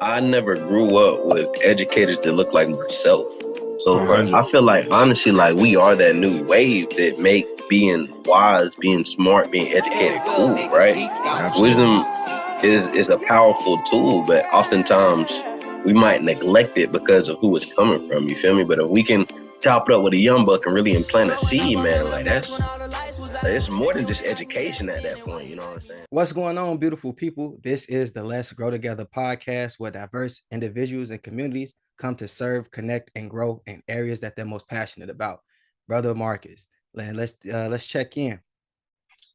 I never grew up with educators that look like myself. So, bro, 100. I feel like honestly, like we are that new wave that make being wise, being smart, being educated cool, right? Absolutely. Wisdom is a powerful tool, but oftentimes we might neglect it because of who it's coming from. You feel me? But if we can chop it up with a young buck and really implant a seed, man, like that's it's more than just education at that point. You know what I'm saying? What's going on, beautiful people? This is the Let's Grow Together podcast where diverse individuals and communities come to serve, connect, and grow in areas that they're most passionate about. Brother Marcus, and let's check in.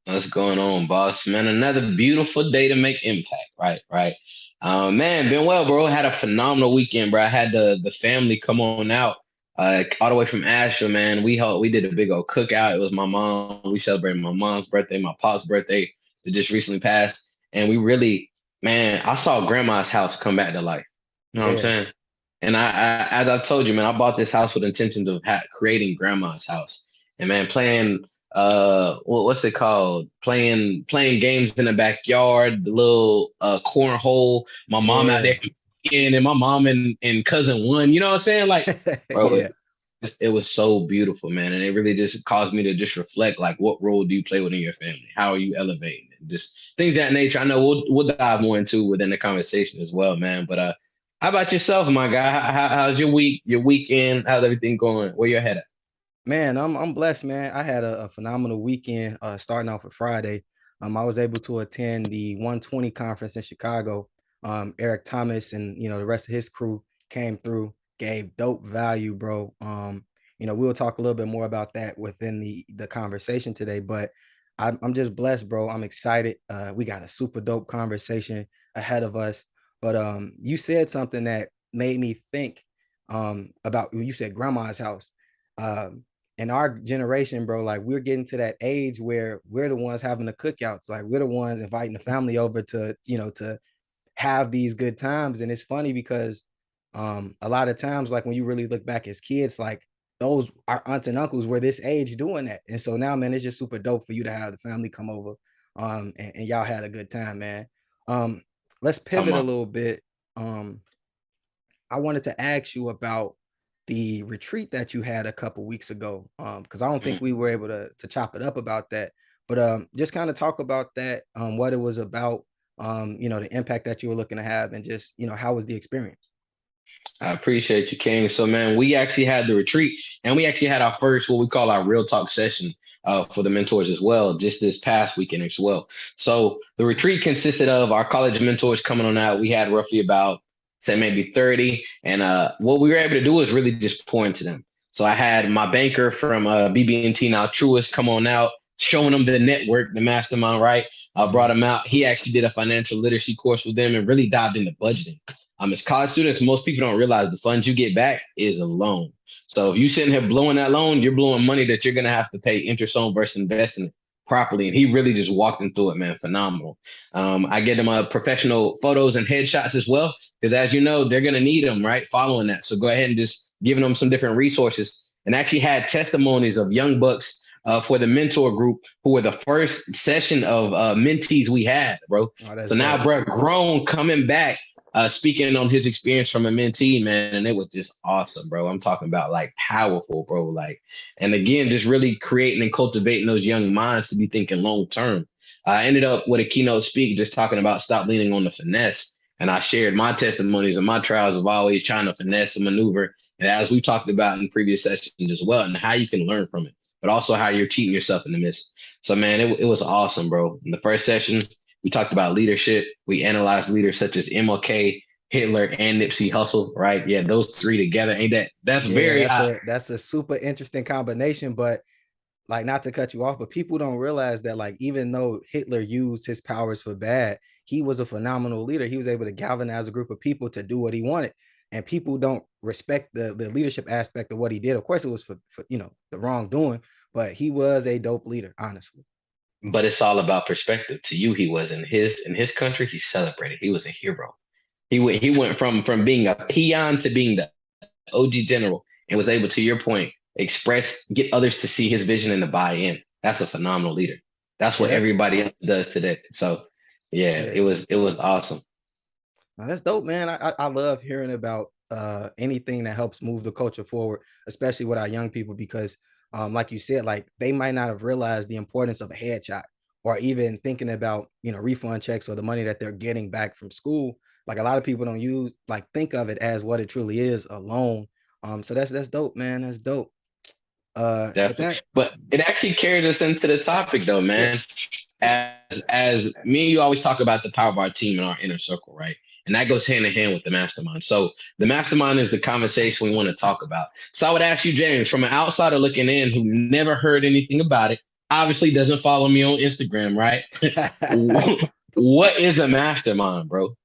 What's going on, boss? Man, another beautiful day to make impact. Right. Man, been well, bro. Had a phenomenal weekend, bro. I had the family come on out, all the way from Asheville, man. We did a big old cookout. It was my mom. We celebrated my mom's birthday, my pop's birthday that just recently passed, and we really, man, I saw grandma's house come back to life. You know what I'm Yeah, saying? And as I've told you, man, I bought this house with intentions of creating grandma's house. And man, playing what's it called, playing games in the backyard, the little cornhole, my mom out yeah, there in, and my mom and cousin one, you know what I'm saying, like, bro, yeah. it was so beautiful, man, and it really just caused me to just reflect, like, what role do you play within your family, how are you elevating it? Just things of that nature. I know we'll dive more into within the conversation as well, man, but how about yourself, my guy? How's your week, your weekend? How's everything going? Where your head at? Man, I'm blessed, man. I had a phenomenal weekend. Starting off with Friday, I was able to attend the 120 conference in Chicago. Eric Thomas and the rest of his crew came through, gave dope value, bro. We'll talk a little bit more about that within the conversation today, but I'm just blessed, bro. I'm excited. We got a super dope conversation ahead of us. But you said something that made me think about, you said grandma's house. Um, in our generation, bro, like we're getting to that age where we're the ones having the cookouts. Like we're the ones inviting the family over to have these good times. And it's funny because a lot of times, like when you really look back as kids, like those our aunts and uncles were this age doing that. And so now, man, it's just super dope for you to have the family come over. And y'all had a good time, man. Um, let's Talking pivot a about. little bit. Um, I wanted to ask you about the retreat that you had a couple weeks ago, because I don't think we were able to chop it up about that, but just kind of talk about that, what it was about, the impact that you were looking to have, and just how was the experience? I appreciate you, King. So, man, we actually had the retreat, and we actually had our first, what we call our real talk session, for the mentors as well, just this past weekend as well. So, the retreat consisted of our college mentors coming on out. We had roughly about, say, maybe 30. And what we were able to do was really just pour into them. So, I had my banker from BB&T, now Truist, come on out, showing them the network, the mastermind, right? I brought Mhm. him out. He actually did a financial literacy course with them and really dived into budgeting. As college students, most people don't realize the funds you get back is a loan. So if you sitting here blowing that loan, you're blowing money that you're gonna have to pay interest on versus investing it properly. And he really just walked them through it, man. Phenomenal. I get them professional photos and headshots as well, because as you know, they're gonna need them, right? Following that. So go ahead and just giving them some different resources. And actually had testimonies of young bucks for the mentor group who were the first session of mentees we had, bro. Oh, that's So now, dope. bro, grown coming back speaking on his experience from a mentee, man, and it was just awesome, bro. I'm talking about like powerful, bro. Like, and again, just really creating and cultivating those young minds to be thinking long term. I ended up with a keynote speak just talking about stop leaning on the finesse. And I shared my testimonies and my trials of always trying to finesse and maneuver. And as we talked about in previous sessions as well, and how you can learn from it, but also how you're cheating yourself in the midst. So, man, it was awesome, bro. In the first session, we talked about leadership. We analyzed leaders such as MLK, Hitler, and Nipsey Hussle, right? Yeah, those three together. Ain't that's Yeah, very that's a super interesting combination, but like, not to cut you off, but people don't realize that, like, even though Hitler used his powers for bad, he was a phenomenal leader. He was able to galvanize a group of people to do what he wanted. And people don't respect the leadership aspect of what he did. Of course, it was for the wrongdoing, but he was a dope leader, honestly. but it's all about perspective. To you, he was in his country, he celebrated. He was a hero. He went from being a peon to being the OG general and was able, to your point, get others to see his vision and to buy in. That's a phenomenal leader. That's Yeah, what that's everybody else does today. So yeah, yeah. it was awesome. Now, that's dope, man. I love hearing about anything that helps move the culture forward, especially with our young people, because like you said, like they might not have realized the importance of a headshot or even thinking about, you know, refund checks or the money that they're getting back from school. Like a lot of people don't think of it as what it truly is, a loan. So that's dope, man. That's dope. With Definitely. that, But it actually carries us into the topic though, yeah. man. As me and you always talk about the power of our team and our inner circle, right? And that goes hand in hand with the mastermind. So the mastermind is the conversation we want to talk about. So I would ask you, James, from an outsider looking in who never heard anything about it, obviously doesn't follow me on Instagram, right? What is a mastermind, bro?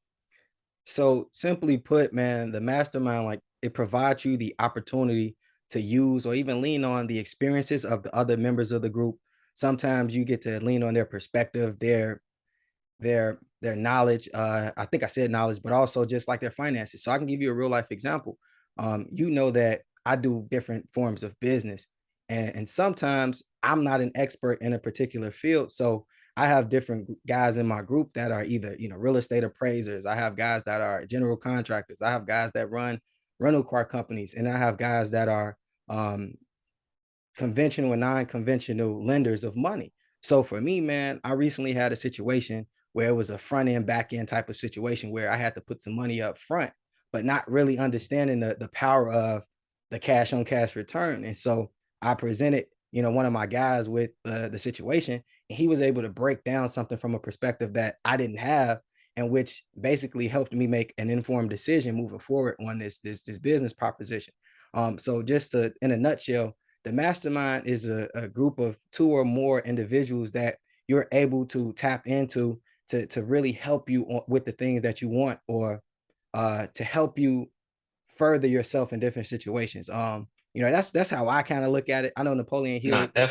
So simply put, man, the mastermind, like it provides you the opportunity to use or even lean on the experiences of the other members of the group. Sometimes you get to lean on their perspective, their knowledge. I think I said knowledge, but also just like their finances. So I can give you a real life example. You know that I do different forms of business, and sometimes I'm not an expert in a particular field. So I have different guys in my group that are either, you know, real estate appraisers. I have guys that are general contractors. I have guys that run rental car companies, and I have guys that are um, conventional and non-conventional lenders of money. So for me, man, I recently had a situation where it was a front end, back end type of situation where I had to put some money up front, but not really understanding the power of the cash on cash return. And so I presented, you know, one of my guys with the situation, and he was able to break down something from a perspective that I didn't have, and which basically helped me make an informed decision moving forward on this business proposition. So just to, in a nutshell, the mastermind is a group of two or more individuals that you're able to tap into to really help you with the things that you want, or to help you further yourself in different situations. You know, that's how I kind of look at it. I know Napoleon Nah, Hill,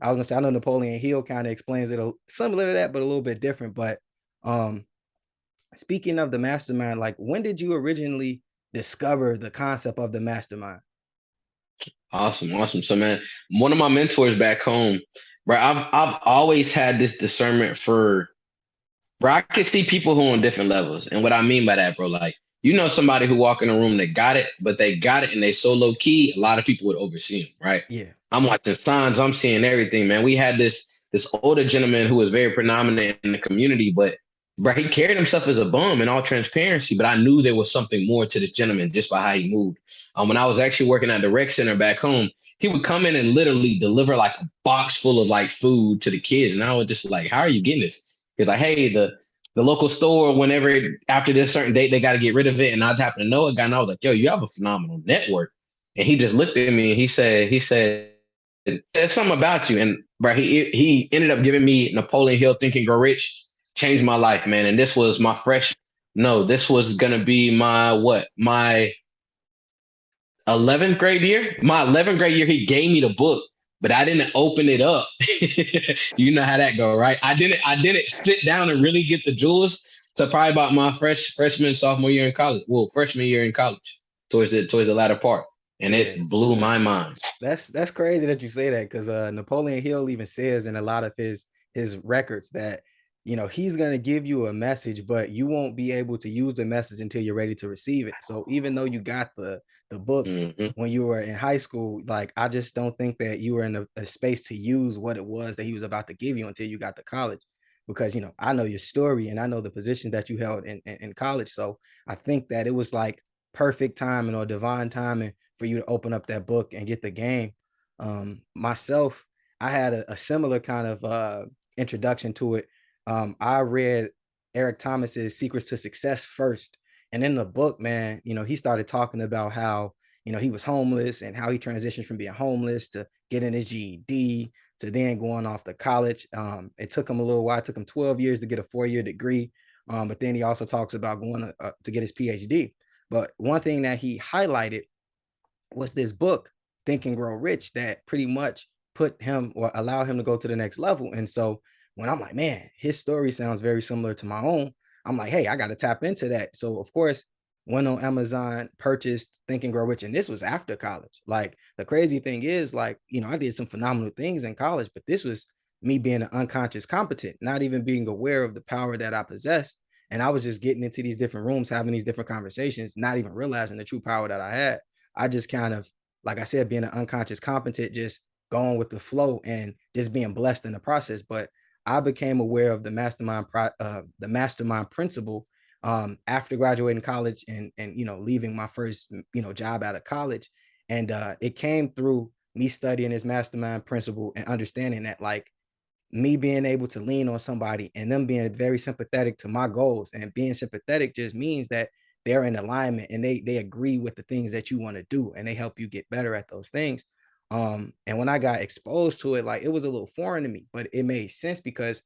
I was gonna say, I know Napoleon Hill kind of explains it similar to that, but a little bit different. But um, speaking of the mastermind, like when did you originally discover the concept of the mastermind? awesome, awesome. So, man, one of my mentors back home, right? I've always had this discernment for, bro. I can see people who are on different levels, and what I mean by that, bro, like you know somebody who walk in a room that got it, but they got it and they so low key, a lot of people would oversee them, right? Yeah, I'm watching signs, I'm seeing everything, man. We had this older gentleman who was very predominant in the community, but bro, he carried himself as a bum in all transparency. But I knew there was something more to this gentleman just by how he moved. When I was actually working at the rec center back home, he would come in and literally deliver like a box full of like food to the kids, and I was just like, "How are you getting this?" He's like, "Hey, the local store, whenever after this certain date, they got to get rid of it." And I happen to know a guy, and I was like, "Yo, you have a phenomenal network." And he just looked at me and he said something about you. And bro, he ended up giving me Napoleon Hill Think and Grow Rich, changed my life, man. And this was my fresh, no, this was gonna be my what? My 11th grade year. My 11th grade year, he gave me the book, but I didn't open it up. You know how that go, right? I didn't sit down and really get the jewels to probably about my freshman, sophomore year in college. Well, freshman year in college, towards the latter part. And yeah. it blew my mind. That's crazy that you say that, because Napoleon Hill even says in a lot of his records that, you know, he's gonna give you a message, but you won't be able to use the message until you're ready to receive it. So even though you got the book Hmm. when you were in high school, like I just don't think that you were in a space to use what it was that he was about to give you until you got to college. Because you know, I know your story and I know the position that you held in college. So I think that it was like perfect timing or divine timing for you to open up that book and get the game. Myself, I had a similar kind of introduction to it. I read Eric Thomas's Secrets to Success first. And in the book, man, you know, he started talking about how, you know, he was homeless and how he transitioned from being homeless to getting his GED to then going off to college. It took him a little while. It took him 12 years to get a 4-year degree. But then he also talks about going to get his PhD. But one thing that he highlighted was this book, Think and Grow Rich, that pretty much put him or allow him to go to the next level. And so when I'm like, man, his story sounds very similar to my own, I'm like, hey, I got to tap into that. So of course, went on Amazon, purchased Think and Grow Rich, and this was after college. Like the crazy thing is, like, you know, I did some phenomenal things in college, but this was me being an unconscious competent, not even being aware of the power that I possessed. And I was just getting into these different rooms, having these different conversations, not even realizing the true power that I had. I just kind of, like I said, being an unconscious competent, just going with the flow and just being blessed in the process. But I became aware of the mastermind principle after graduating college and leaving my first job out of college, and it came through me studying this mastermind principle and understanding that, like, me being able to lean on somebody and them being very sympathetic to my goals, and being sympathetic just means that they're in alignment and they agree with the things that you want to do, and they help you get better at those things. And when I got exposed to it, like, it was a little foreign to me, but it made sense because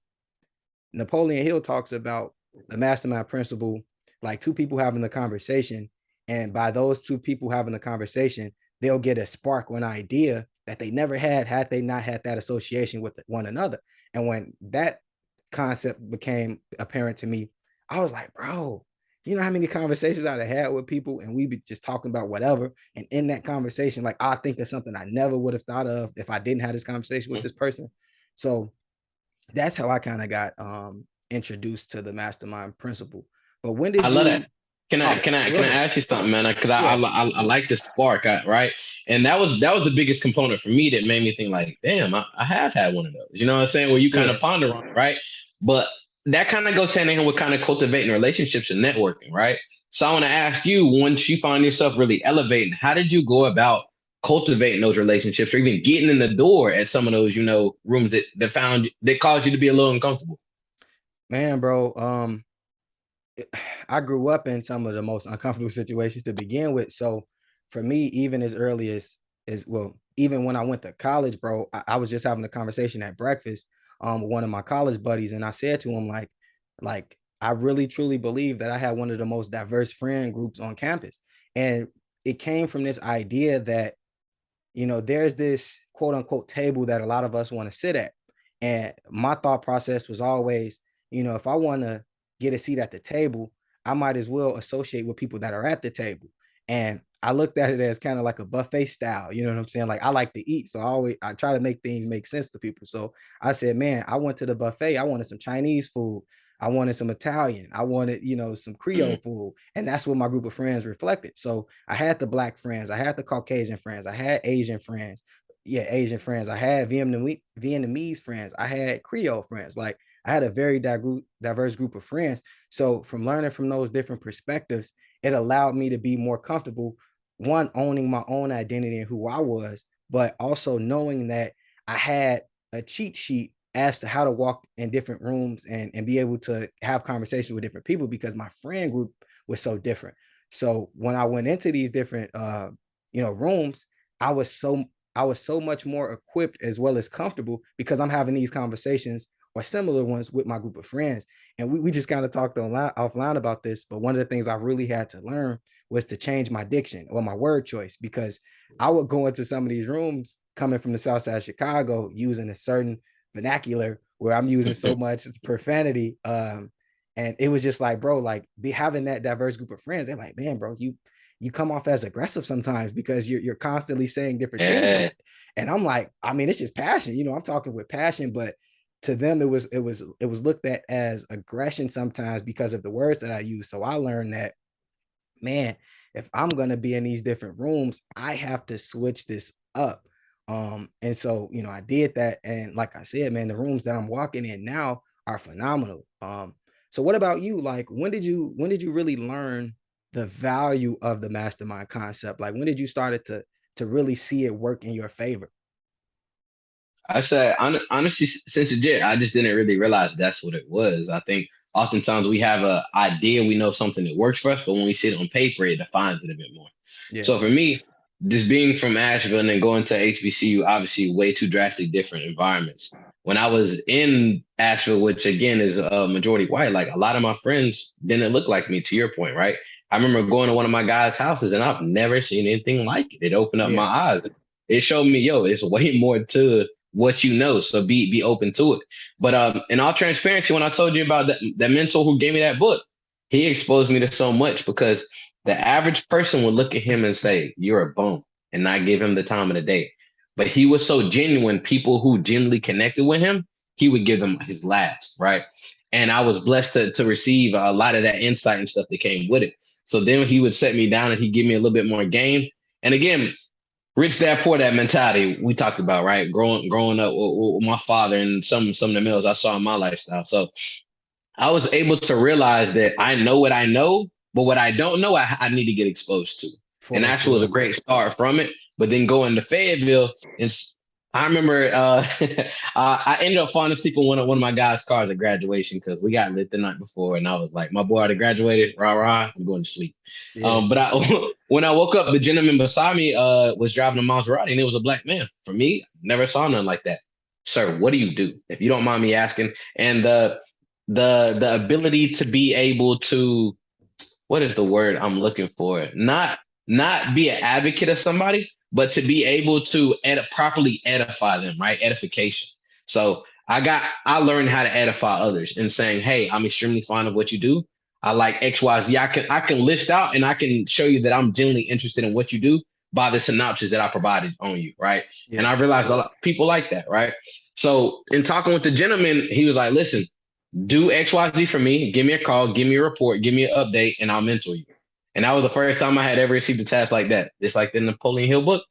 Napoleon Hill talks about the mastermind principle, like two people having a conversation, and by those two people having a conversation, they'll get a spark or an idea that they never had they not had that association with one another. And when that concept became apparent to me, I was like, bro, you know how many conversations I'd have had with people and we be just talking about whatever. And in that conversation, like, I think of something I never would have thought of if I didn't have this conversation with this person. So that's how I kind of got introduced to the mastermind principle. But when I did love you? that. Can I Oh, can I go can I ahead. ask you something, man? Because Yeah, I like the spark, right? And that was the biggest component for me that made me think like, damn, I have had one of those. You know what I'm saying? Where you kind yeah, of ponder on it, right? But that kind of goes hand in hand with kind of cultivating relationships and networking, right? So I want to ask you, once you find yourself really elevating, how did you go about cultivating those relationships, or even getting in the door at some of those, rooms that caused you to be a little uncomfortable? man, bro. I grew up in some of the most uncomfortable situations to begin with. So for me, even as early as well, even when I went to college, bro, I was just having a conversation at breakfast with one of my college buddies, and I said to him, like I really truly believe that I had one of the most diverse friend groups on campus. And it came from this idea that, there's this quote unquote table that a lot of us want to sit at. And my thought process was always, if I want to get a seat at the table, I might as well associate with people that are at the table. And I looked at it as kind of like a buffet style, you know what I'm saying? Like, I like to eat. So I try to make things make sense to people. So I said, man, I went to the buffet. I wanted some Chinese food. I wanted some Italian. I wanted, some Creole food. And that's what my group of friends reflected. So I had the Black friends, I had the Caucasian friends, I had Asian friends. Yeah, Asian friends. I had Vietnamese friends. I had Creole friends. Like, I had a very diverse group of friends. So from learning from those different perspectives, it allowed me to be more comfortable, one, owning my own identity and who I was, but also knowing that I had a cheat sheet as to how to walk in different rooms and be able to have conversations with different people because my friend group was so different. So when I went into these different rooms, I was so I was so much more equipped as well as comfortable because I'm having these conversations or similar ones with my group of friends. And we just kind of talked offline about this. But one of the things I really had to learn was to change my diction or my word choice, because I would go into some of these rooms coming from the South Side of Chicago using a certain vernacular where I'm using so much profanity. And it was just like, bro, like, be having that diverse group of friends. They're like, man, bro, you come off as aggressive sometimes because you're constantly saying different things. Yeah. And I'm like, I mean, it's just passion, I'm talking with passion, but to them it was looked at as aggression sometimes because of the words that I use. So I learned that, man, if I'm gonna be in these different rooms, I have to switch this up. And so, I did that. And like I said, man, the rooms that I'm walking in now are phenomenal. So what about you? Like, when did you really learn the value of the mastermind concept? Like, when did you started to really see it work in your favor? I said, honestly, since it did, I just didn't really realize that's what it was. I think oftentimes we have a idea, we know something that works for us, but when we see it on paper, it defines it a bit more. Yeah, So for me, just being from Asheville and then going to HBCU, obviously way two drastically different environments. When I was in Asheville, which again is a majority white, like a lot of my friends didn't look like me, to your point, right? I remember going to one of my guys' houses and I've never seen anything like it. It opened up my yeah, eyes. It showed me, yo, it's way more to what you know. So be open to it. But in all transparency, when I told you about that mentor who gave me that book, he exposed me to so much because the average person would look at him and say, "You're a bum," and not give him the time of the day. But he was so genuine, people who genuinely connected with him, he would give them his last, right? And I was blessed to receive a lot of that insight and stuff that came with it. So then he would set me down and he'd give me a little bit more game. And again, rich dad poor dad mentality we talked about, right? Growing up with my father and some of the males I saw in my lifestyle. So I was able to realize that I know what I know, but what I don't know, I need to get exposed to. And For actually was a sure. great start from it. But then going to Fayetteville, and I remember I ended up falling asleep on one of my guys' cars at graduation because we got lit the night before, and I was like, my boy already graduated, rah rah, I'm going to sleep. Yeah. But when I woke up, the gentleman beside me was driving a Maserati, and it was a black man. For me, never saw nothing like that. Sir, what do you do? If you don't mind me asking. And the ability to be able to, what is the word I'm looking for? Not be an advocate of somebody, but to be able to properly edify them, right? Edification. So I learned how to edify others and saying, hey, I'm extremely fond of what you do. I like XYZ. I can list out and I can show you that I'm genuinely interested in what you do by the synopsis that I provided on you, right? And Yeah. I realized a lot of people like that, right? So in talking with the gentleman, he was like, listen, do XYZ for me, give me a call, give me a report, give me an update, and I'll mentor you. And that was the first time I had ever received a task like that. Just like the Napoleon Hill book,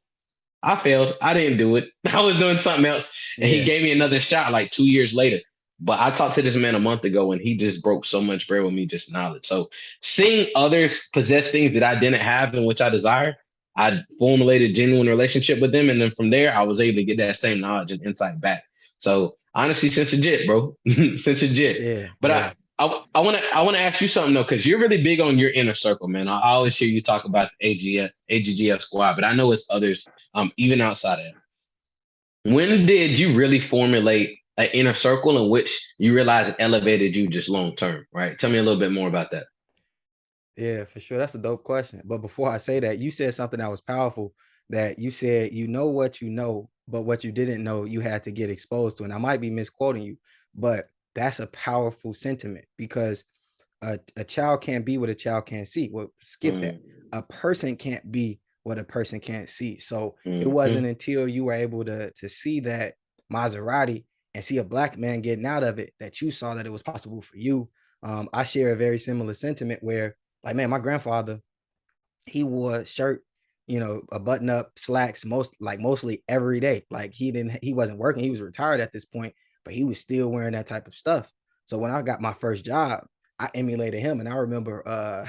I failed. I didn't do it. I was doing something else. And he Yeah. gave me another shot like 2 years later. But I talked to this man a month ago and he just broke so much bread with me, just knowledge. So seeing others possess things that I didn't have and which I desired, I formulated genuine relationship with them. And then from there, I was able to get that same knowledge and insight back. So honestly, since legit, bro, since legit. Yeah. But Yeah. I want to ask you something though, because you're really big on your inner circle, man. I always hear you talk about the AGGF squad, but I know it's others even outside of that. When did you really formulate an inner circle in which you realize it elevated you just long term, right? Tell me a little bit more about that. Yeah, for sure. That's a dope question. But before I say that, you said something that was powerful, that you said, you know what you know, but what you didn't know, you had to get exposed to. And I might be misquoting you, but that's a powerful sentiment because a child can't be what a child can't see. Well, skip that. Mm, A person can't be what a person can't see. So it mhm, wasn't until you were able to see that Maserati and see a black man getting out of it that you saw that it was possible for you. I share a very similar sentiment where, like, man, my grandfather, he wore a shirt, a button up, slacks, mostly every day. Like he wasn't working, he was retired at this point, but he was still wearing that type of stuff. So when I got my first job, I emulated him. And I remember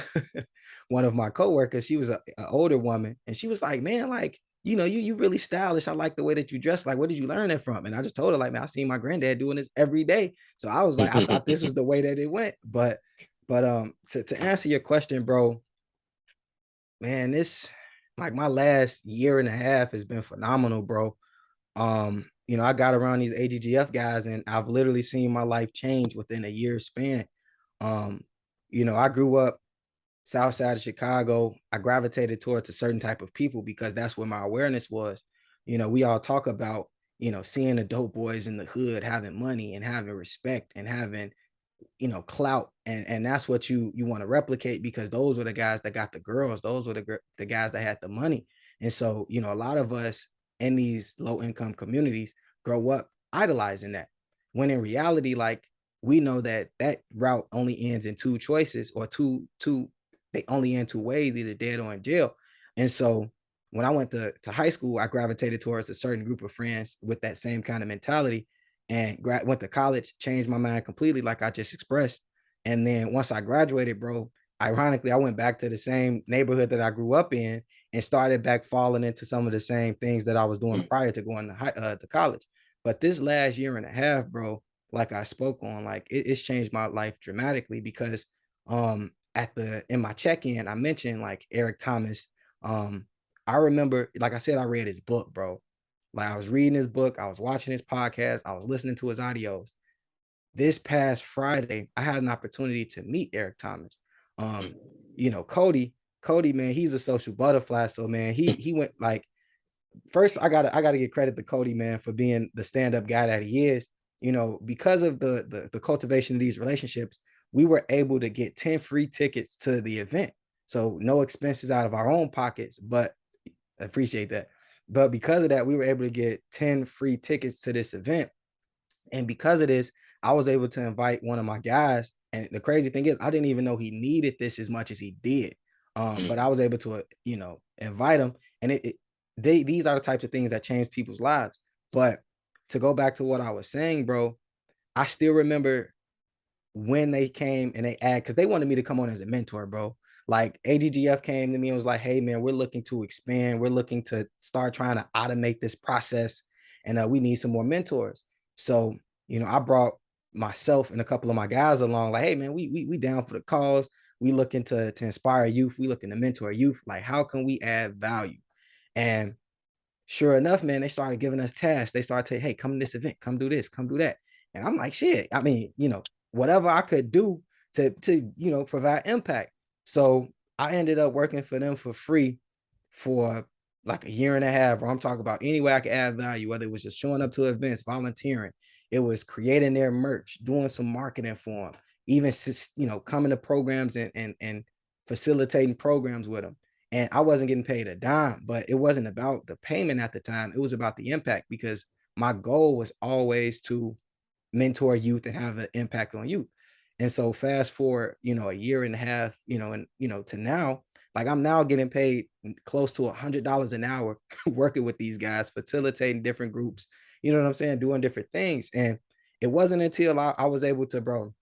one of my coworkers, she was an older woman, and she was like, man, like, you really stylish. I like the way that you dress. Like, where did you learn that from? And I just told her, like, man, I seen my granddad doing this every day. So I was like, I thought this was the way that it went. But to answer your question, bro, man, this, like, my last year and a half has been phenomenal, bro. I got around these AGGF guys and I've literally seen my life change within a year span. Um, I grew up south side of Chicago. I gravitated towards a certain type of people because that's where my awareness was. We all talk about, seeing the dope boys in the hood having money and having respect and having, clout, and that's what you want to replicate, because those were the guys that got the girls, those were the guys that had the money. And so, a lot of us in these low income communities grow up idolizing that, when in reality, like, we know that that route only ends in two choices, or two they only end two ways, either dead or in jail. And so when I went to high school, I gravitated towards a certain group of friends with that same kind of mentality, and went to college, changed my mind completely, like I just expressed. And then once I graduated, bro, ironically, I went back to the same neighborhood that I grew up in and started back falling into some of the same things that I was doing prior to going to college. But this last year and a half, bro, like I spoke on, like, it's changed my life dramatically, because in my check-in, I mentioned, like, Eric Thomas. I remember, like I said, I read his book, bro. Like, I was reading his book, I was watching his podcast, I was listening to his audios. This past Friday, I had an opportunity to meet Eric Thomas. Um, Cody, man, he's a social butterfly. So, man, he went, like, first, I gotta give credit to Cody, man, for being the stand-up guy that he is. Because of the cultivation of these relationships, we were able to get 10 free tickets to the event. So no expenses out of our own pockets, but I appreciate that. But because of that, we were able to get 10 free tickets to this event. And because of this, I was able to invite one of my guys. And the crazy thing is, I didn't even know he needed this as much as he did. But I was able to, invite him. And these are the types of things that change people's lives. But to go back to what I was saying, bro, I still remember when they came and they asked, because they wanted me to come on as a mentor, bro. Like AGGF came to me and was like, hey, man, we're looking to expand. We're looking to start trying to automate this process. And we need some more mentors. So, I brought myself and a couple of my guys along, like, hey, man, we down for the cause. We looking to inspire youth. We looking to mentor youth. Like, how can we add value? And sure enough, man, they started giving us tasks. They started saying, hey, come to this event, come do this, come do that. And I'm like, shit, I mean, whatever I could do to provide impact. So I ended up working for them for free for like a year and a half, where I'm talking about any way I could add value, whether it was just showing up to events, volunteering, it was creating their merch, doing some marketing for them, even coming to programs and facilitating programs with them. And I wasn't getting paid a dime, but it wasn't about the payment at the time. It was about the impact, because my goal was always to mentor youth and have an impact on youth. And so fast forward, a year and a half, to now, like I'm now getting paid close to $100 an hour working with these guys, facilitating different groups, you know what I'm saying, doing different things. And it wasn't until I was able to, bro,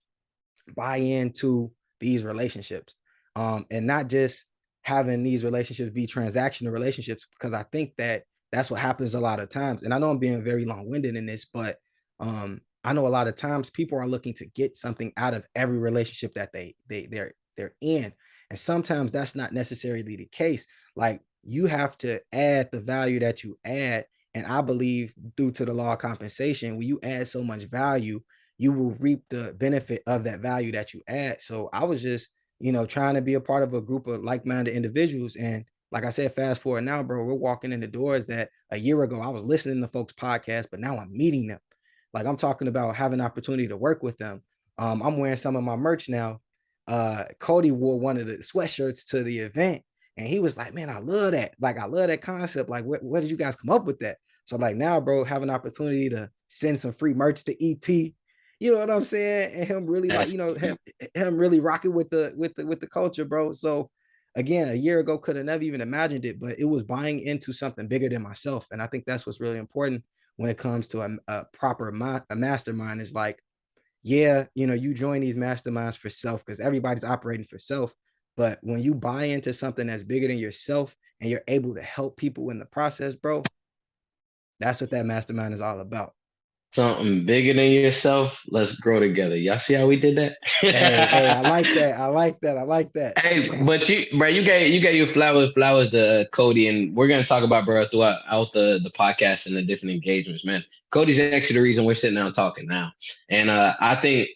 buy into these relationships, and not just having these relationships be transactional relationships, because I think that that's what happens a lot of times. And I know I'm being very long-winded in this, but I know a lot of times people are looking to get something out of every relationship that they're in, and sometimes that's not necessarily the case. Like, you have to add the value that you add. And I believe, due to the law of compensation, when you add so much value, you will reap the benefit of that value that you add. So I was just, trying to be a part of a group of like-minded individuals. And like I said, fast forward now, bro, we're walking in the doors that a year ago I was listening to folks' podcasts, but now I'm meeting them. Like, I'm talking about having an opportunity to work with them. I'm wearing some of my merch now. Cody wore one of the sweatshirts to the event, and he was like, man, I love that. Like, I love that concept. Like, where did you guys come up with that? So like now, bro, have an opportunity to send some free merch to ET. You know what I'm saying? And him really, like, him really rocking with the culture, bro. So again, a year ago could have never even imagined it, but it was buying into something bigger than myself. And I think that's what's really important when it comes to a proper a mastermind. Is like, yeah, you join these masterminds for self, because everybody's operating for self. But when you buy into something that's bigger than yourself and you're able to help people in the process, bro, that's what that mastermind is all about. Something bigger than yourself. Let's grow together. Y'all see how we did that? Hey, I like that. I like that. I like that. Hey, but you gave your flowers to Cody, and we're gonna talk about, bro, throughout out the podcast and the different engagements, man. Cody's actually the reason we're sitting down talking now, and I think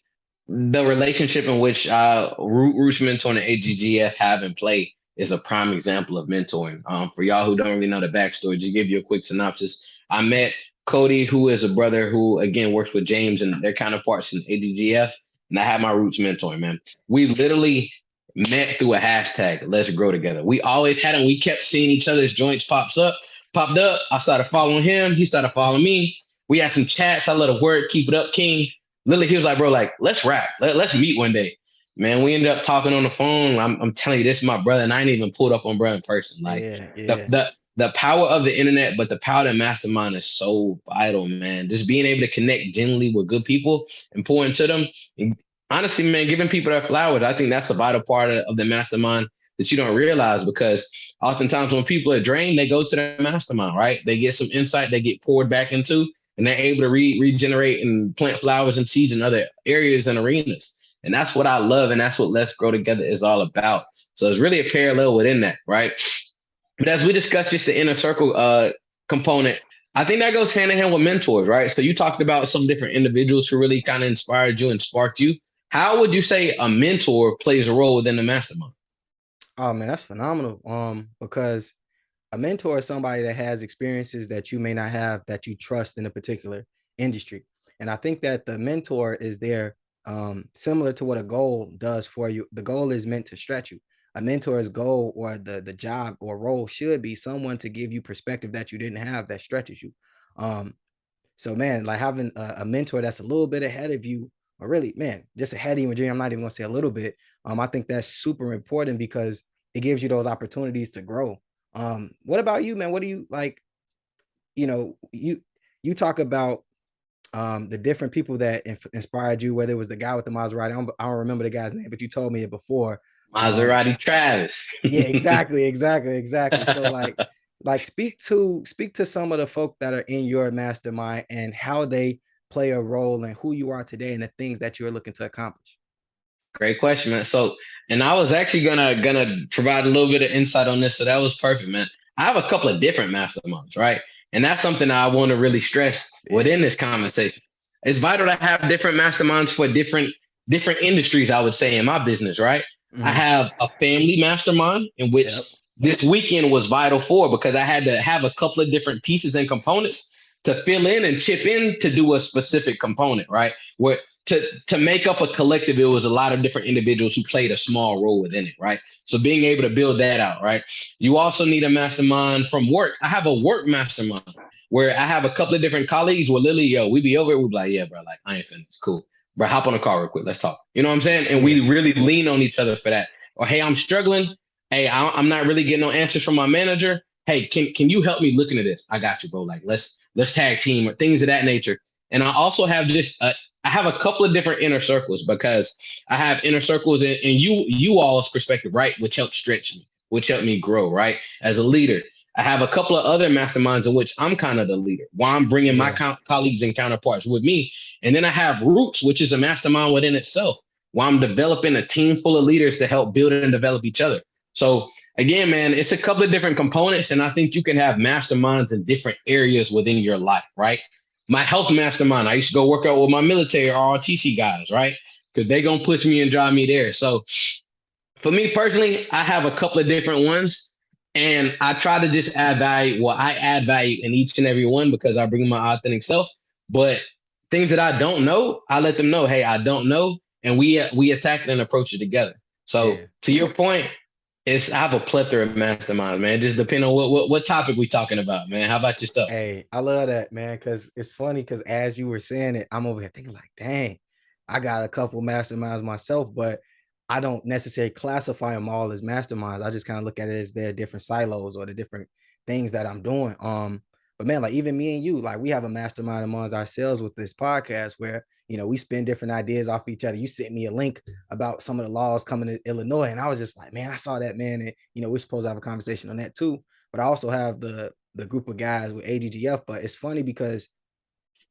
the relationship in which Roots Mentor and AGGF have in play is a prime example of mentoring. For y'all who don't really know the backstory, just give you a quick synopsis. I met Cody, who is a brother who again works with James and their counterparts in AGGF, and I had my Roots Mentoring, man. We literally met through a hashtag, Let's Grow Together. We always had them. We kept seeing each other's joints popped up. I started following him. He started following me. We had some chats. I let a word, keep it up, King. Literally, he was like, bro, like, let's rap. Let's meet one day. Man, we ended up talking on the phone. I'm telling you, this is my brother, and I ain't even pulled up on brother in person. Like, Yeah, the yeah. the the power of the internet, but the power of mastermind is so vital, man. Just being able to connect genuinely with good people and pour into them. And honestly, man, giving people their flowers, I think that's a vital part of the mastermind that you don't realize, because oftentimes when people are drained, they go to the mastermind, right? They get some insight, they get poured back into, and they're able to regenerate and plant flowers and seeds in other areas and arenas. And that's what I love, and that's what Let's Grow Together is all about. So it's really a parallel within that, right? But as we discussed, just the inner circle component, I think that goes hand in hand with mentors, right? So you talked about some different individuals who really kind of inspired you and sparked you. How would you say a mentor plays a role within the mastermind? Oh man, that's phenomenal. Because a mentor is somebody that has experiences that you may not have, that you trust in a particular industry. And I think that the mentor is there, similar to what a goal does for you. The goal is meant to stretch you. A mentor's goal, or the job or role, should be someone to give you perspective that you didn't have, that stretches you. Um, So man, like having a mentor that's a little bit ahead of you, or really, man, just ahead of you in your dream. I'm not even gonna say a little bit. I think that's super important because it gives you those opportunities to grow. What about you, man? What do you like? You know, you talk about the different people that inspired you, whether it was the guy with the Maserati. I don't remember the guy's name, but you told me it before. Maserati Travis. Yeah, exactly. So like speak to some of the folk that are in your mastermind and how they play a role in who you are today and the things that you're looking to accomplish. Great question, man. So, and I was actually gonna provide a little bit of insight on this, so that was perfect, man. I have a couple of different masterminds, right? And that's something I want to really stress Yeah. within this conversation. It's vital to have different masterminds for different industries, I would say, in my business, right? I Mm-hmm. have a family mastermind in which Yep. this weekend was vital for because I had to have a couple of different pieces and components to fill in and chip in to do a specific component, right? Where to make up a collective, it was a lot of different individuals who played a small role within it, right? So being able to build that out, right? You also need a mastermind from work. I have a work mastermind where I have a couple of different colleagues where literally, yo, we be over it, we be like, yeah, bro, like I ain't finished. It's cool. Bro, hop on the car real quick. Let's talk. You know what I'm saying? And Yeah. we really lean on each other for that. Or hey, I'm struggling. Hey, I'm not really getting no answers from my manager. Hey, can you help me look into this? I got you, bro. Like let's tag team or things of that nature. And I also have just I have a couple of different inner circles because I have inner circles in you all's perspective, right? Which helps stretch me, which help me grow, right? As a leader. I have a couple of other masterminds in which I'm kind of the leader, while I'm bringing my Yeah. colleagues and counterparts with me. And then I have Roots, which is a mastermind within itself, while I'm developing a team full of leaders to help build and develop each other. So again, man, it's a couple of different components, and I think you can have masterminds in different areas within your life, right? My health mastermind, I used to go work out with my military ROTC guys, right? Because they gonna push me and drive me there. So for me personally, I have a couple of different ones, and I try to just add value. Well, I add value in each and every one because I bring my authentic self. But things that I don't know, I let them know, hey, I don't know, and we attack it and approach it together. So Yeah. to your point, I have a plethora of masterminds, man. Just depending on what topic we talking about, man. How about yourself? Hey, I love that, man, because it's funny because as you were saying it, I'm over here thinking like, dang, I got a couple masterminds myself, but I don't necessarily classify them all as masterminds. I just kind of look at it as their different silos or the different things that I'm doing. But man, like even me and you, like we have a mastermind amongst ourselves with this podcast where we spin different ideas off each other. You sent me a link about some of the laws coming to Illinois, and I was just like, man, I saw that, man, and we're supposed to have a conversation on that too. But I also have the group of guys with AGGF. But it's funny because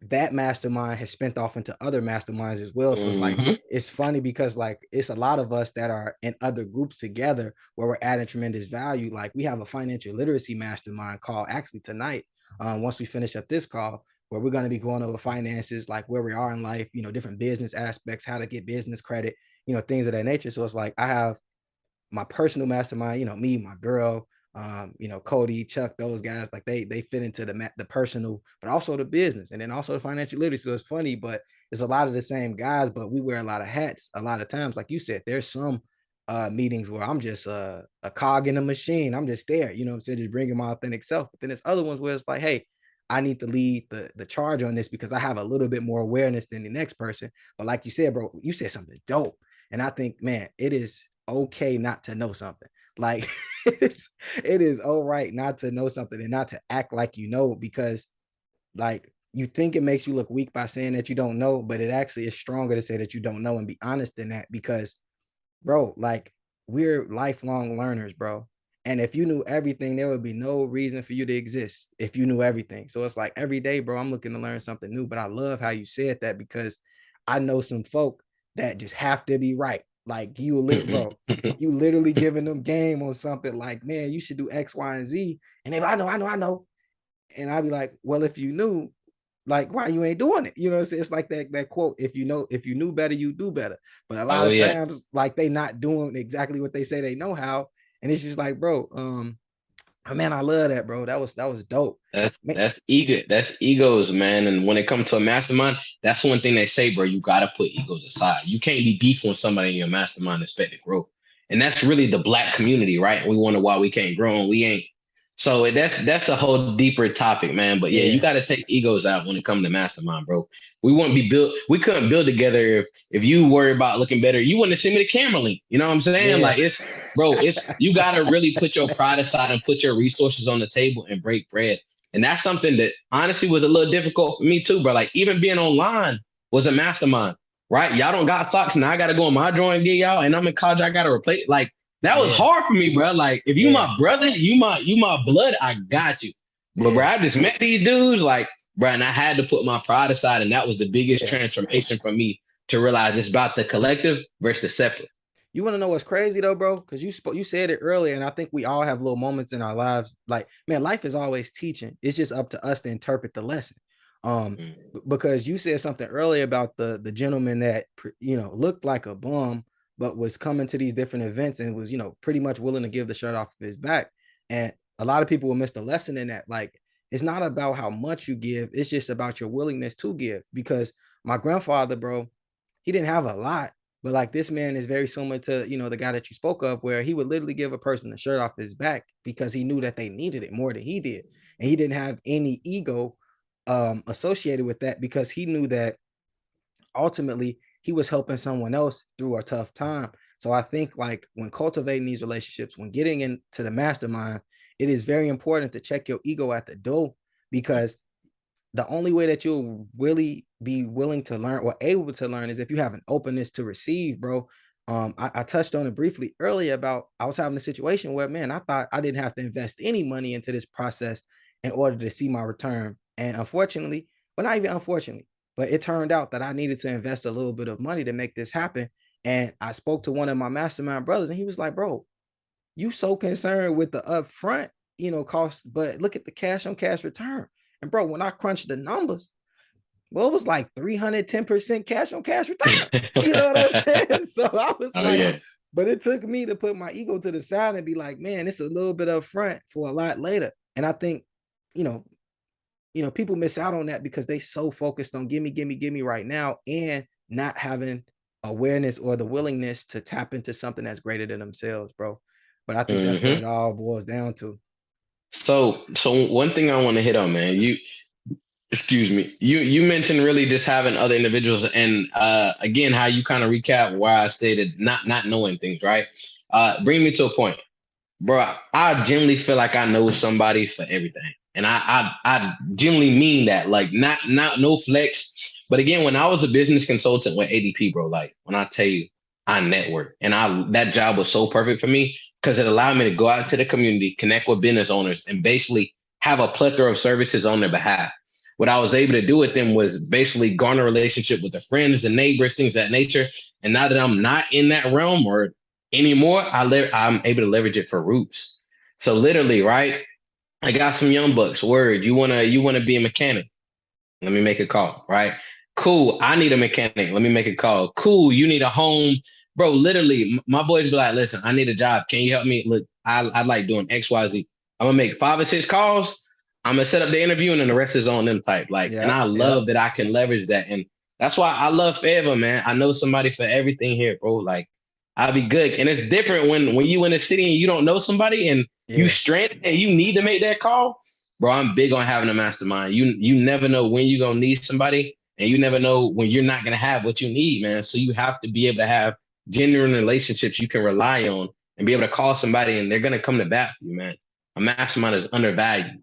that mastermind has spent off into other masterminds as well. So it's like Mm-hmm. it's funny because like it's a lot of us that are in other groups together where we're adding tremendous value. Like we have a financial literacy mastermind call actually tonight. Once we finish up this call, where we're going to be going over finances, like where we are in life, different business aspects, how to get business credit, things of that nature. So it's like I have my personal mastermind, me, my girl, Cody, Chuck, those guys, like they fit into the personal, but also the business, and then also the financial literacy. So it's funny, but it's a lot of the same guys, but we wear a lot of hats a lot of times. Like you said, there's some meetings where I'm just a cog in a machine. I'm just there, what I'm saying, just bringing my authentic self. But then there's other ones where it's like, hey, I need to lead the charge on this because I have a little bit more awareness than the next person. But like you said, bro, you said something dope. And I think, man, it is okay not to know something. Like it is all right not to know something and not to act like because like you think it makes you look weak by saying that you don't know, but it actually is stronger to say that you don't know and be honest in that because bro, like we're lifelong learners, bro. And if you knew everything, there would be no reason for you to exist if you knew everything. So it's like every day, bro, I'm looking to learn something new. But I love how you said that because I know some folk that just have to be right. Like bro, you literally giving them game on something like, man, you should do X, Y, and Z. And they, I know. And I'd be like, well, if you knew, like, why you ain't doing it? It's like that quote, if you knew better, you do better. But a lot Oh of yeah. times, like they not doing exactly what they say they know how. And it's just like, bro, man, I love that, bro. That was dope. Man, That's ego. That's egos, man. And when it comes to a mastermind, that's one thing they say, bro. You gotta put egos aside. You can't be beefing with somebody in your mastermind and expect to grow. And that's really the black community, right? We wonder why we can't grow and we ain't. So that's a whole deeper topic, man. But yeah, you Yeah, got to take egos out when it comes to mastermind, bro. We wouldn't be built. We couldn't build together if you worry about looking better. You wouldn't send me the camera link. You know what I'm saying? yeah, Like it's, bro. It's you got to really put your pride aside and put your resources on the table and break bread. And that's something that honestly was a little difficult for me too, bro. Like even being online was a mastermind, right? Y'all don't got stocks, now I got to go on my drawing and get y'all, and I'm in college. I got to replace like that was yeah, hard for me, bro. Like, if you yeah, my brother, you my blood, I got you. But bro, yeah, I just met these dudes, like, bro, and I had to put my pride aside, and that was the biggest yeah. transformation for me to realize it's about the collective versus the separate. You want to know what's crazy though, bro? Because you said it earlier, and I think we all have little moments in our lives. Like, man, life is always teaching. It's just up to us to interpret the lesson. Mm. Because you said something earlier about the gentleman that looked like a bum, but was coming to these different events and was pretty much willing to give the shirt off of his back. And a lot of people will miss the lesson in that. Like, it's not about how much you give; it's just about your willingness to give. Because my grandfather, bro, he didn't have a lot, but like this man is very similar to, the guy that you spoke of, where he would literally give a person the shirt off his back because he knew that they needed it more than he did. And he didn't have any ego associated with that because he knew that ultimately he was helping someone else through a tough time. So I think like when cultivating these relationships, when getting into the mastermind, it is very important to check your ego at the door, because the only way that you'll really be willing to learn or able to learn is if you have an openness to receive, bro. I touched on it briefly earlier about I was having a situation where, man, I thought I didn't have to invest any money into this process in order to see my return. And unfortunately, well, not even unfortunately, but it turned out that I needed to invest a little bit of money to make this happen. And I spoke to one of my mastermind brothers, and he was like, bro, you so concerned with the upfront, cost, but look at the cash on cash return. And bro, when I crunched the numbers, well, it was like 310% cash on cash return. You know what I'm saying? So I was Oh like, yeah. but it took me to put my ego to the side and be like, man, it's a little bit upfront for a lot later. And I think, you know, people miss out on that because they so focused on give me right now, and not having awareness or the willingness to tap into something that's greater than themselves, bro. But I think that's what it Hmm. all boils down to. So one thing I want to hit on, man. Excuse me. You mentioned really just having other individuals, and again, how you kind of recap where I stated not knowing things, right? Bring me to a point. Bro, I genuinely feel like I know somebody for everything. And I genuinely mean that. Like not no flex. But again, when I was a business consultant with ADP, bro, like when I tell you I network, and I that job was so perfect for me because it allowed me to go out to the community, connect with business owners, and basically have a plethora of services on their behalf. What I was able to do with them was basically garner a relationship with the friends, the neighbors, things of that nature. And now that I'm not in that realm or anymore, I'm able to leverage it for roots. So literally, right? I got some young bucks. Word, you wanna be a mechanic? Let me make a call, right? Cool. I need a mechanic. Let me make a call. Cool. You need a home, bro. Literally, my boys be like, listen, I need a job. Can you help me? Look, I like doing X, Y, Z. I'm gonna make 5 or 6 calls. I'm gonna set up the interview, and then the rest is on them type. Like, and Yep, I yep. love that I can leverage that, and that's why I love Favor, man. I know somebody for everything here, bro. Like, I'll be good, and it's different when you in the city and you don't know somebody and you Yeah. stranded and you need to make that call. Bro, I'm big on having a mastermind. You never know when you're gonna need somebody, and you never know when you're not gonna have what you need, man. So you have to be able to have genuine relationships you can rely on and be able to call somebody and they're gonna come to bat for you, man. A mastermind is undervalued.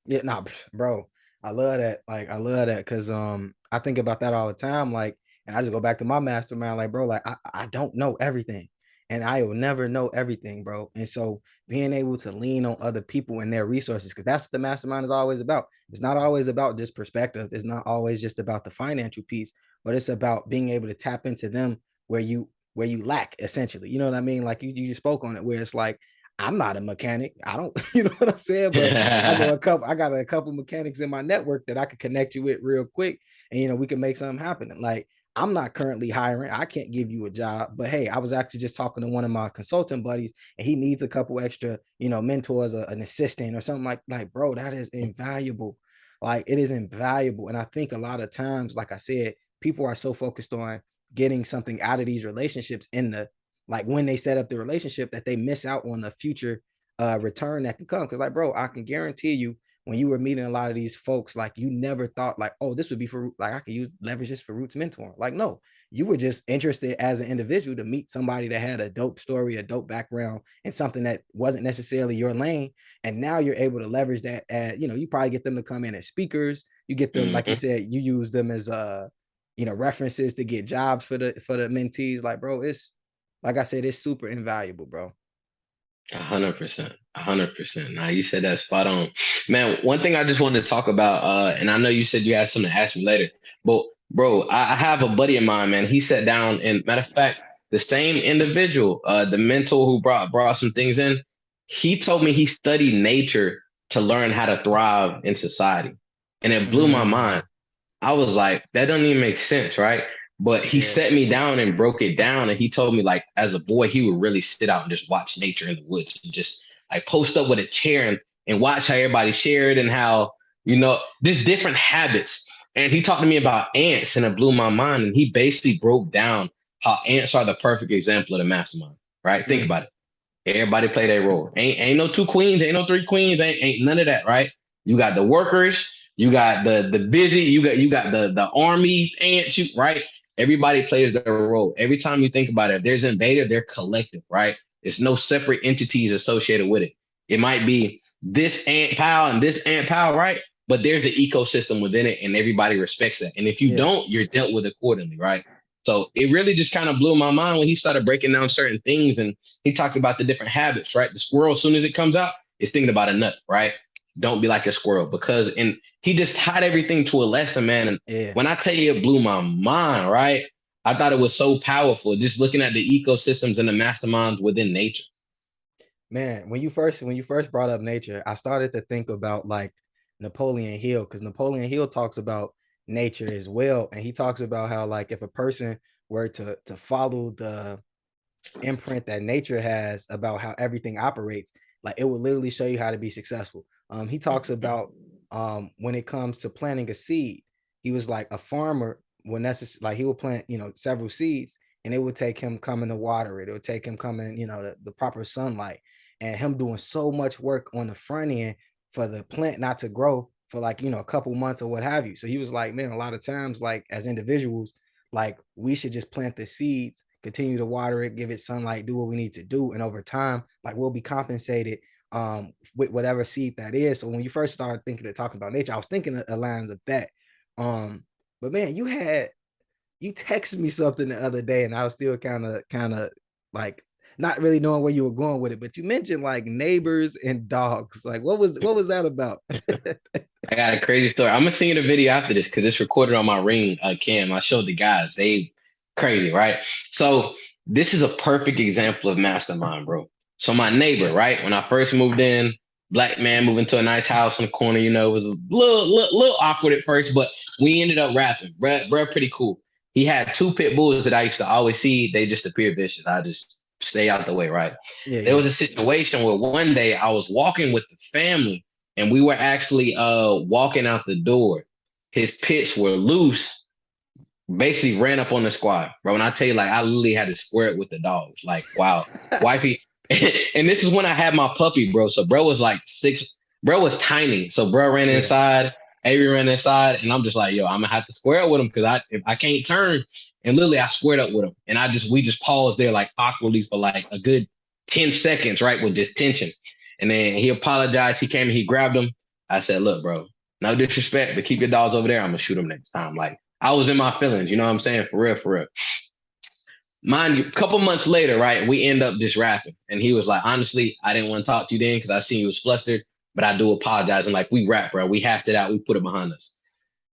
Yeah, nah, bro. I love that. Like, I love that because I think about that all the time. Like, and I just go back to my mastermind, like, bro, like I don't know everything. And I will never know everything, bro. And so being able to lean on other people and their resources, because that's what the mastermind is always about. It's not always about just perspective. It's not always just about the financial piece, but it's about being able to tap into them where you lack, essentially. You know what I mean? Like you just spoke on it, where it's like, I'm not a mechanic. I don't, you know what I'm saying? But I got a couple mechanics in my network that I could connect you with real quick. And, we can make something happen. Like, I'm not currently hiring. I can't give you a job, but hey, I was actually just talking to one of my consultant buddies, and he needs a couple extra, mentors, an assistant or something like, bro, that is invaluable. Like, it is invaluable. And I think a lot of times, like I said, people are so focused on getting something out of these relationships in the, like when they set up the relationship, that they miss out on the future return that can come. Because like, bro, I can guarantee you, when you were meeting a lot of these folks, like you never thought like, oh, this would be for like I could use leverage this for Roots mentoring. Like, no, you were just interested as an individual to meet somebody that had a dope story, a dope background, and something that wasn't necessarily your lane. And now you're able to leverage that. You probably get them to come in as speakers. You get them, like you said, you use them as references to get jobs for the mentees. Like, bro, it's like I said, it's super invaluable, bro. 100%, 100%. Now you said that spot on, man. One thing I just wanted to talk about, and I know you said you had something to ask me later, but bro, I have a buddy of mine, man. He sat down, and matter of fact, the same individual, the mentor who brought some things in, he told me he studied nature to learn how to thrive in society, and it blew my mind. I was like, that doesn't even make sense, right? But he set me down and broke it down. And he told me, like, as a boy, he would really sit out and just watch nature in the woods and just like post up with a chair and watch how everybody shared and how, just different habits. And he talked to me about ants and it blew my mind. And he basically broke down how ants are the perfect example of the mastermind, right? Think about it. Everybody play their role. Ain't no two queens, ain't no three queens, ain't none of that, right? You got the workers, you got the busy, you got the army ants, right? Everybody plays their role. Every time you think about it, if there's an invader, they're collective, right? It's no separate entities associated with it. It might be this ant pal and this ant pal, right? But there's an ecosystem within it, and everybody respects that. And if you don't, you're dealt with accordingly, right? So it really just kind of blew my mind when he started breaking down certain things, and he talked about the different habits, right? The squirrel, as soon as it comes out, is thinking about a nut, right? Don't be like a squirrel, and he just tied everything to a lesson, man. And when I tell you it blew my mind, right? I thought it was so powerful just looking at the ecosystems and the masterminds within nature. Man, when you first brought up nature, I started to think about like Napoleon Hill, because Napoleon Hill talks about nature as well. And he talks about how like if a person were to follow the imprint that nature has about how everything operates, like it would literally show you how to be successful. He talks about when it comes to planting a seed, he was like a farmer when necessary, like he would plant, several seeds, and it would take him coming to water it. It would take him coming, the proper sunlight, and him doing so much work on the front end for the plant not to grow for like, a couple months or what have you. So he was like, man, a lot of times, like as individuals, like we should just plant the seeds, continue to water it, give it sunlight, do what we need to do. And over time, like we'll be compensated with whatever seed that is. So when you first started thinking of talking about nature, I was thinking of lines of that. But man, you texted me something the other day, and I was still kind of like not really knowing where you were going with it, but you mentioned like neighbors and dogs. Like what was that about? I got a crazy story. I'm gonna send you the video after this because it's recorded on my Ring cam. I showed the guys. They crazy, right? So this is a perfect example of mastermind, bro. So my neighbor, right? When I first moved in, black man moving to a nice house on the corner, it was a little awkward at first, but we ended up rapping. Bruh, pretty cool. He had two pit bulls that I used to always see. They just appear vicious. I just stay out the way, right? There was a situation where one day I was walking with the family and we were actually walking out the door. His pits were loose, basically ran up on the squad, bro. When I tell you, like, I literally had to square it with the dogs. Like, wow, wifey. And this is when I had my puppy, bro. So bro was like 6, bro was tiny. So bro ran inside, Avery ran inside, and I'm just like, yo, I'm gonna have to square up with him because if I can't turn. And literally I squared up with him. And we just paused there like awkwardly for like a good 10 seconds, right? With just tension. And then he apologized. He came and he grabbed him. I said, look, bro, no disrespect, but keep your dogs over there. I'm gonna shoot them next time. Like, I was in my feelings, you know what I'm saying? For real. Mind you, a couple months later, right, we end up just rapping. And he was like, honestly, I didn't want to talk to you then because I seen you was flustered, but I do apologize. And like, we rap, bro. We hashed it out. We put it behind us.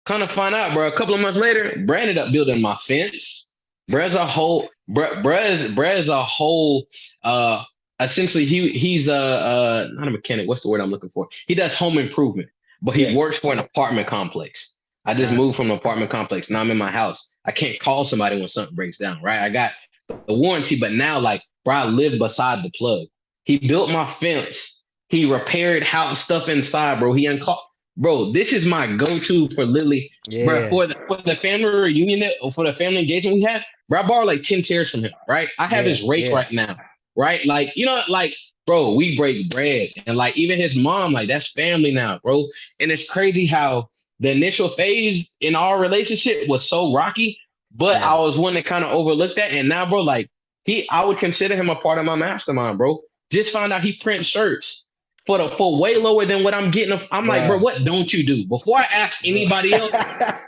Kind of find out, bro, a couple of months later, Brad ended up building my fence. Brad's a whole, essentially, he's not a mechanic. What's the word I'm looking for? He does home improvement, but he works for an apartment complex. I just moved from an apartment complex. Now I'm in my house. I can't call somebody when something breaks down, right? I got the warranty, but now, like, bro, I live beside the plug. He built my fence. He repaired house stuff inside, bro. Bro, this is my go-to for literally, bro, for the family reunion, for the family engagement we had, bro, I borrowed like 10 chairs from him, right? I have his rake right now, right? Like, like bro, we break bread. And like even his mom, like that's family now, bro. And it's crazy how the initial phase in our relationship was so rocky, but Yeah. I was one that kind of overlooked that. And now, bro, like I would consider him a part of my mastermind, bro. Just found out he prints shirts for way lower than what I'm getting. I'm like, bro, Bruh. what don't you do? Before I ask anybody else,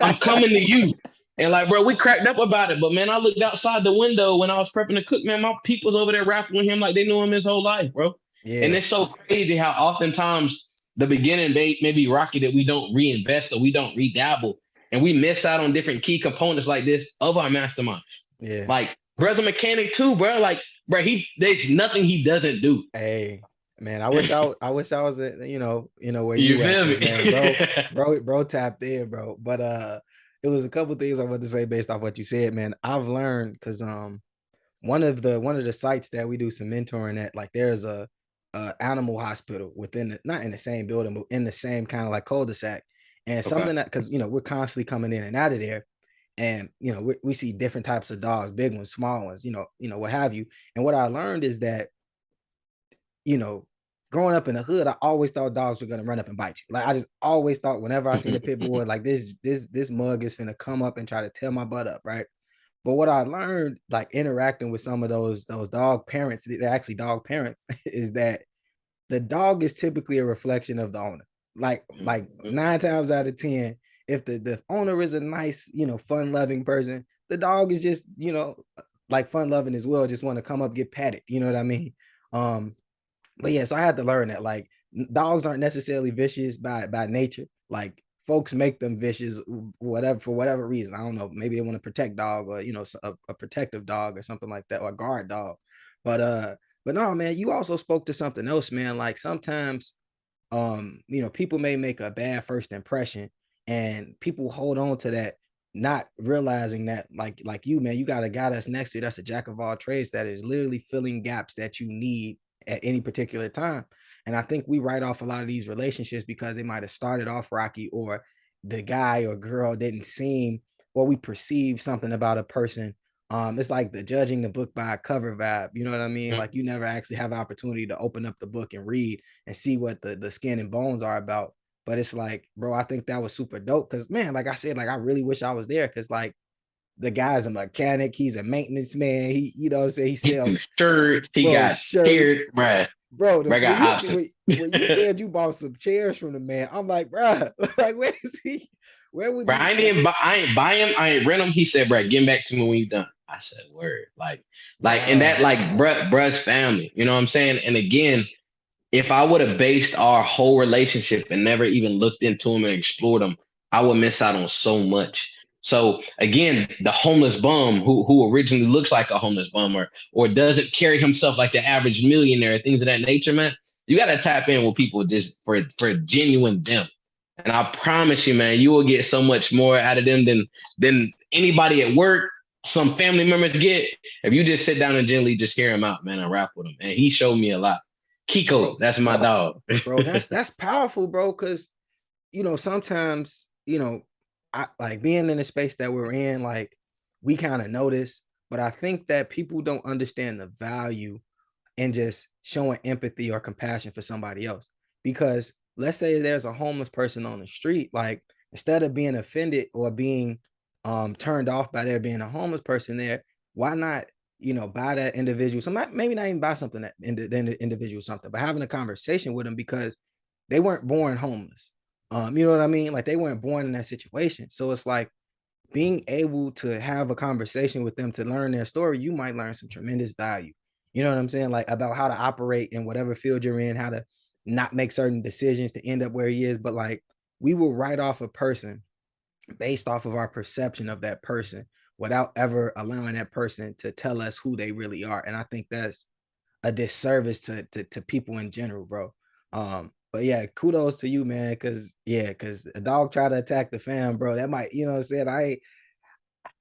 I'm coming to you. And like, bro, we cracked up about it. But man, I looked outside the window when I was prepping to cook. Man, my people's over there rapping with him like they knew him his whole life, bro. And Yeah. it's so crazy how oftentimes the beginning may be rocky that we don't reinvest or we don't redabble. And we miss out on different key components like this of our mastermind. Yeah. Like, bro's a mechanic too, bro. Like, bro, there's nothing he doesn't do. Hey, man, I wish I was at, where You you at, feel because man, me? bro tapped in, bro. But it was a couple things I want to say based off what you said, man. I've learned because one of the sites that we do some mentoring at, like there's a animal hospital within not in the same building, but in the same kind of like cul-de-sac. And Okay. something that, because we're constantly coming in and out of there, and we see different types of dogs, big ones, small ones, what have you. And what I learned is that, you know, growing up in the hood, I always thought dogs were gonna run up and bite you. Like I just always thought whenever I seen a pit bull, like this mug is finna come up and try to tear my butt up, right? But what I learned, like interacting with some of those dog parents, they're actually dog parents, is that the dog is typically a reflection of the owner. Like 9 times out of 10, if the owner is a nice, fun loving person, the dog is just, like fun loving as well, just want to come up, get patted. You know what I mean? Um, but yeah, so I had to learn that like dogs aren't necessarily vicious by nature. Like folks make them vicious, whatever, for whatever reason. I don't know. Maybe they want to protect dog, or a protective dog or something like that, or a guard dog. But no, man, you also spoke to something else, man. Like sometimes people may make a bad first impression, and people hold on to that, not realizing that like you, man, you got a guy that's next to you that's a jack of all trades, that is literally filling gaps that you need at any particular time. And I think we write off a lot of these relationships because they might have started off rocky, or the guy or girl didn't seem, or we perceive something about a person. It's like the judging the book by a cover vibe. You know what I mean? Like you never actually have an opportunity to open up the book and read and see what the skin and bones are about. But it's like, bro, I think that was super dope. Cause man, like I said, like I really wish I was there. Cause like the guy's a mechanic, he's a maintenance man. He, he He sell do shirts. He bro got shirts. tiered, bruh. Bro, Bruh when got you see options. when you said you bought some chairs from the man, I'm like, bro, like where is he? Where would Bro, you like, I ain't buy him. I ain't rent him. He said, bro, get back to me when you done. I said, word. And that, bro? bruh's family. You know what I'm saying? And again, if I would have based our whole relationship and never even looked into him and explored him, I would miss out on so much. So again, the homeless bum who originally looks like a homeless bum or doesn't carry himself like the average millionaire, things of that nature, man. You got to tap in with people just for genuine them. And I promise you, man, you will get so much more out of them than anybody at work, some family members get. If you just sit down and gently just hear him out, man, and rap with him. And he showed me a lot. Kiko, Bro, that's my dog. bro, that's powerful, bro. Cause sometimes, I like being in the space that we're in, like we kind of notice, but I think that people don't understand the value in just showing empathy or compassion for somebody else. Because let's say there's a homeless person on the street, like instead of being offended or being turned off by there being a homeless person there, why not, buy that individual something, maybe not even buy something that the individual something, but having a conversation with them, because they weren't born homeless. You know what I mean? Like they weren't born in that situation. So it's like being able to have a conversation with them to learn their story, you might learn some tremendous value. You know what I'm saying? Like about how to operate in whatever field you're in, how to not make certain decisions to end up where he is. But like we will write off a person based off of our perception of that person without ever allowing that person to tell us who they really are. And I think that's a disservice to people in general, bro. But yeah, kudos to you, man. Cause a dog try to attack the fam, bro. That might, you know what I'm saying?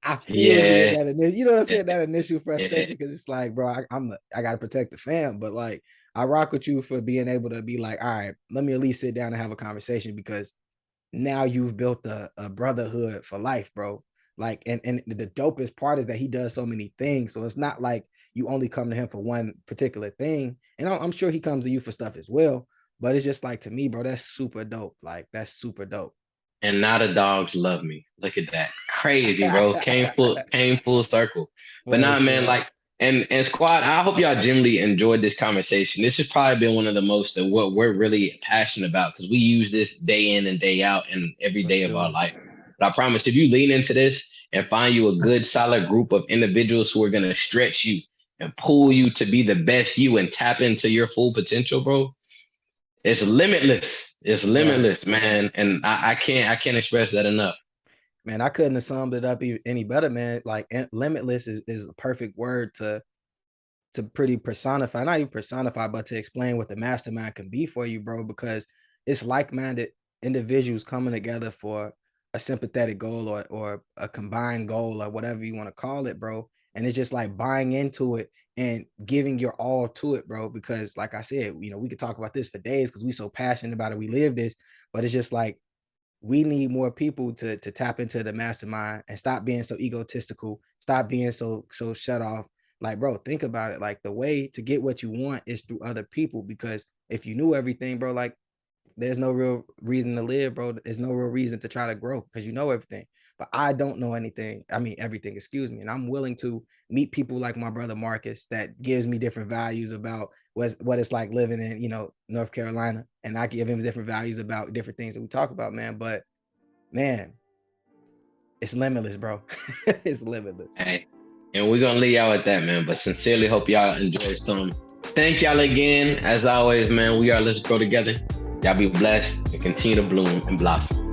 I feel you in Yeah. that you know what I'm saying, that initial frustration, because it's like, bro, I gotta protect the fam, but like I rock with you for being able to be like, all right, let me at least sit down and have a conversation, because now you've built a brotherhood for life, bro. Like, and the dopest part is that he does so many things. So it's not like you only come to him for one particular thing. And I'm sure he comes to you for stuff as well. But it's just like, to me, bro, that's super dope. Like, that's super dope. And now the dogs love me. Look at that. Crazy, bro. Came full circle. But For nah, man, sure. like, and squad, I hope y'all genuinely enjoyed this conversation. This has probably been one of the most of what we're really passionate about, because we use this day in and day out and every For day of our sure. life. But I promise, if you lean into this and find you a good, solid group of individuals who are gonna stretch you and pull you to be the best you and tap into your full potential, bro, it's limitless. It's Right. limitless, man. And I can't express that enough. Man, I couldn't have summed it up any better, man. Like, limitless is a perfect word to pretty personify, not even personify, but to explain what the mastermind can be for you, bro, because it's like-minded individuals coming together for a sympathetic goal, or a combined goal, or whatever you want to call it, bro. And it's just like buying into it and giving your all to it, bro. Because like I said, we could talk about this for days because we so passionate about it. We live this, but it's just like, we need more people to tap into the mastermind and stop being so egotistical, stop being so shut off. Like, bro, think about it. Like, the way to get what you want is through other people, because if you knew everything, bro, like, there's no real reason to live, bro. There's no real reason to try to grow because you know everything. But I don't know anything. I mean, everything, excuse me. And I'm willing to meet people like my brother Marcus that gives me different values about what it's like living in, North Carolina. And I give him different values about different things that we talk about, man. But man, it's limitless, bro. It's limitless. Hey, and we're gonna leave y'all with that, man. But sincerely hope y'all enjoyed some. Thank y'all again. As always, man, we are Let's Grow Together. Y'all be blessed and continue to bloom and blossom.